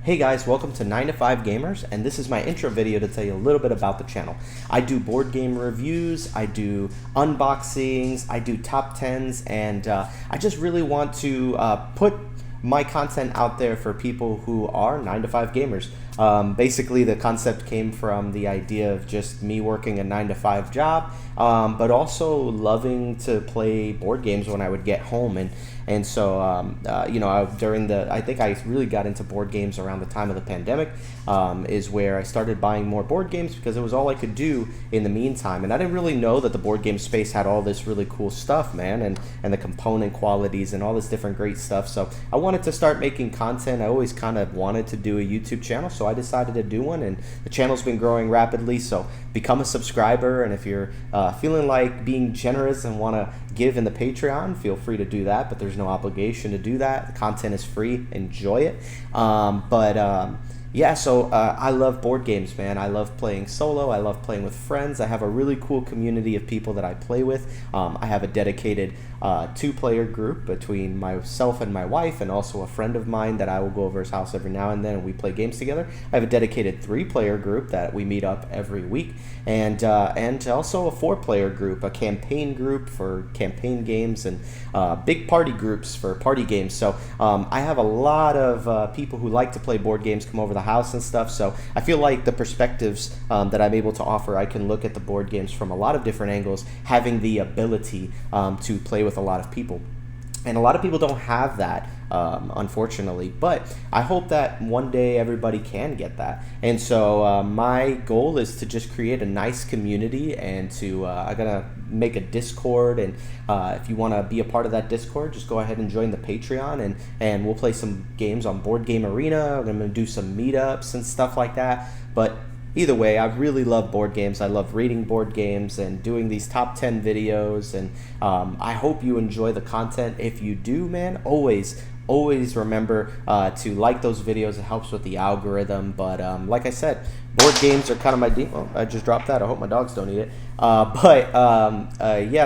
Hey guys, welcome to 9 to 5 Gamers, and this is my intro video to tell you a little bit about the channel. I do board game reviews, I do unboxings, I do top 10s, and I just really want to put my content out there for people who are 9 to 5 gamers. Basically, the concept came from the idea of just me working a 9 to 5 job, but also loving to play board games when I would get home. And so, I think I really got into board games around the time of the pandemic, is where I started buying more board games because it was all I could do in the meantime. And I didn't really know that the board game space had all this really cool stuff, man, and the component qualities and all this different great stuff. So I wanted to start making content. I always kind of wanted to do a YouTube channel, so I decided to do one, and the channel's been growing rapidly. So become a subscriber, and if you're feeling like being generous and want to give in the Patreon, feel free to do that, but there's no obligation to do that. The content is free. Enjoy it. I love board games, man. I love playing solo. I love playing with friends. I have a really cool community of people that I play with. I have a dedicated 2-player group between myself and my wife, and also a friend of mine that I will go over his house every now and then, and we play games together. I have a dedicated 3-player group that we meet up every week, and also a 4-player group, a campaign group for campaign games, and big party groups for party games. So I have a lot of people who like to play board games come over the house and stuff. So I feel like the perspectives that I'm able to offer, I can look at the board games from a lot of different angles, having the ability to play with a lot of people. And a lot of people don't have that, unfortunately, but I hope that one day everybody can get that. And so my goal is to just create a nice community, and to I'm gonna make a Discord, and if you want to be a part of that Discord, just go ahead and join the Patreon, and we'll play some games on Board Game Arena. I'm gonna do some meetups and stuff like that. But either way, I really love board games. I love reading board games and doing these top 10 videos, and I hope you enjoy the content. If you do, man, always remember to like those videos. It helps with the algorithm. But like I said, board games are kind of my deal. Oh, I just dropped that. I hope my dogs don't eat it.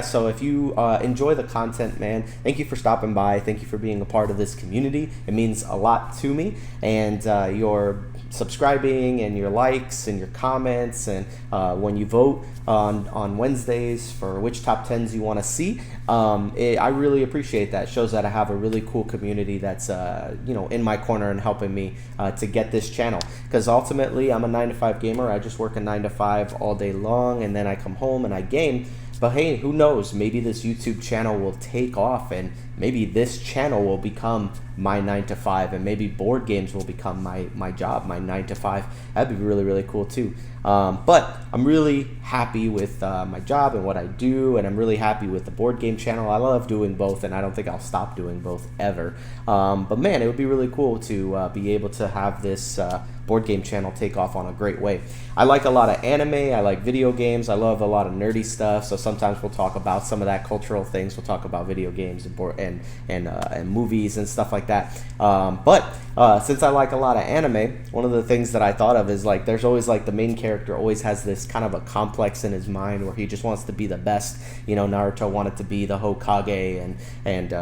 So if you enjoy the content, man, thank you for stopping by. Thank you for being a part of this community. It means a lot to me. And your subscribing and your likes and your comments, and when you vote on Wednesdays for which top 10s you want to see, I really appreciate that. It shows that I have a really cool community that's in my corner and helping me to get this channel, because ultimately I'm a 9 to 5 gamer. I just work a 9 to 5 all day long, and then I come home and I game. But hey, who knows? Maybe this YouTube channel will take off, and maybe this channel will become my 9 to 5, and maybe board games will become my job, my 9 to 5. That'd be really, really cool too. But I'm really happy with my job and what I do, and I'm really happy with the board game channel. I love doing both, and I don't think I'll stop doing both ever. But man, it would be really cool to be able to have this board game channel take off on a great way. I like a lot of anime. I like video games. I love a lot of nerdy stuff. So sometimes we'll talk about some of that cultural things. We'll talk about video games and movies and stuff like that. Since I like a lot of anime, one of the things that I thought of is, like, there's always, like, the main character always has this kind of a complex in his mind where he just wants to be the best. You know, Naruto wanted to be the Hokage, and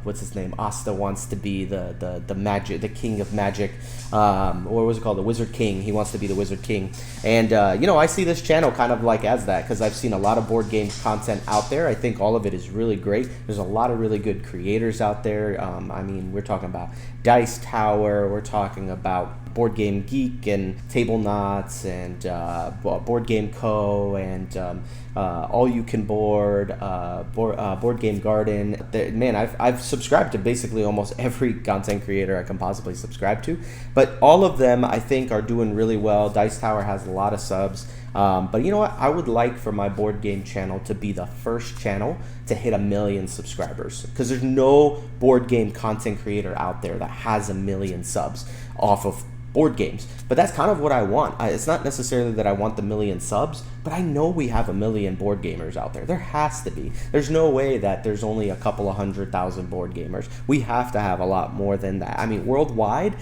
what's his name? Asta wants to be the magic, the king of magic, or was it called, the Wizard King? He wants to be the Wizard King. And I see this channel kind of like as that, because I've seen a lot of board game content out there. I think all of it is really great. There's a lot of really good creators out there. I mean, we're talking about Dice Tower, we're talking about Board Game Geek and Table Knots, and Board Game Co, and All You Can Board, Board Game Garden. Man, I've subscribed to basically almost every content creator I can possibly subscribe to, but all of them I think are doing really well. Dice Tower has a lot of subs. But you know what? I would like for my board game channel to be the first channel to hit 1 million subscribers, because there's no board game content creator out there that has 1 million subs off of board games. But that's kind of what I want. It's not necessarily that I want the 1 million subs, but I know we have 1 million board gamers out there. There has to be. There's no way that there's only a couple of 100,000 board gamers. We have to have a lot more than that. I mean, worldwide.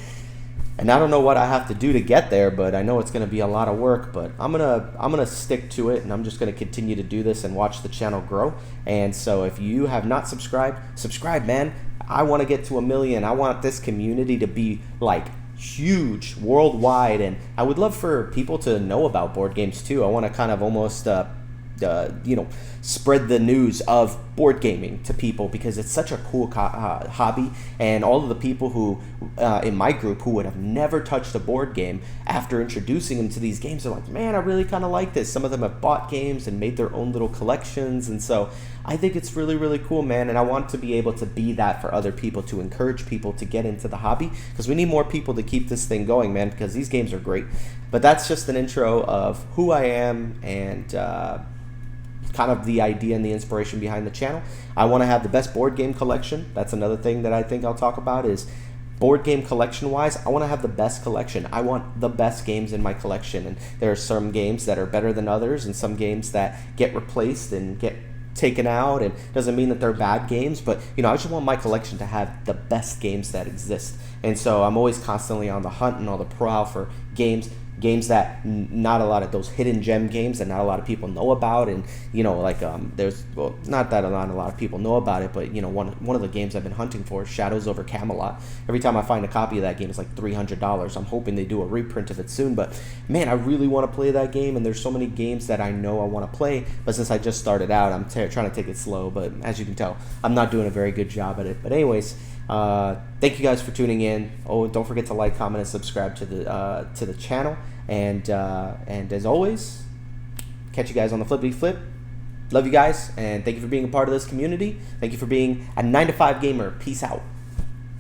And I don't know what I have to do to get there, but I know it's going to be a lot of work. But I'm gonna stick to it, and I'm just going to continue to do this and watch the channel grow. And so if you have not subscribed, subscribe, man. I want to get to 1 million. I want this community to be like huge worldwide, and I would love for people to know about board games too. I want to kind of almost spread the news of board gaming to people, because it's such a cool hobby. And all of the people who in my group who would have never touched a board game, after introducing them to these games, are like, man, I really kind of like this. Some of them have bought games and made their own little collections, and so I think it's really, really cool, man. And I want to be able to be that for other people, to encourage people to get into the hobby, because we need more people to keep this thing going, man, because these games are great. But that's just an intro of who I am, and kind of the idea and the inspiration behind the channel. I want to have the best board game collection. That's another thing that I think I'll talk about, is board game collection wise. I want to have the best collection. I want the best games in my collection, and there are some games that are better than others, and some games that get replaced and get taken out, and doesn't mean that they're bad games, but I just want my collection to have the best games that exist. And so I'm always constantly on the hunt and on the prowl for games that not a lot of those hidden gem games that not a lot of people know about. And there's, well, not that a lot of people know about it, but one of the games I've been hunting for is Shadows over Camelot. Every time I find a copy of that game, it's like $300. I'm hoping they do a reprint of it soon, but man, I really want to play that game. And there's so many games that I know I want to play, but since I just started out, I'm trying to take it slow. But as you can tell, I'm not doing a very good job at it. But anyways, thank you guys for tuning in. Oh, don't forget to like, comment, and subscribe to the channel. And as always, catch you guys on the Flippity Flip. Love you guys, and thank you for being a part of this community. Thank you for being a 9 to 5 gamer. Peace out.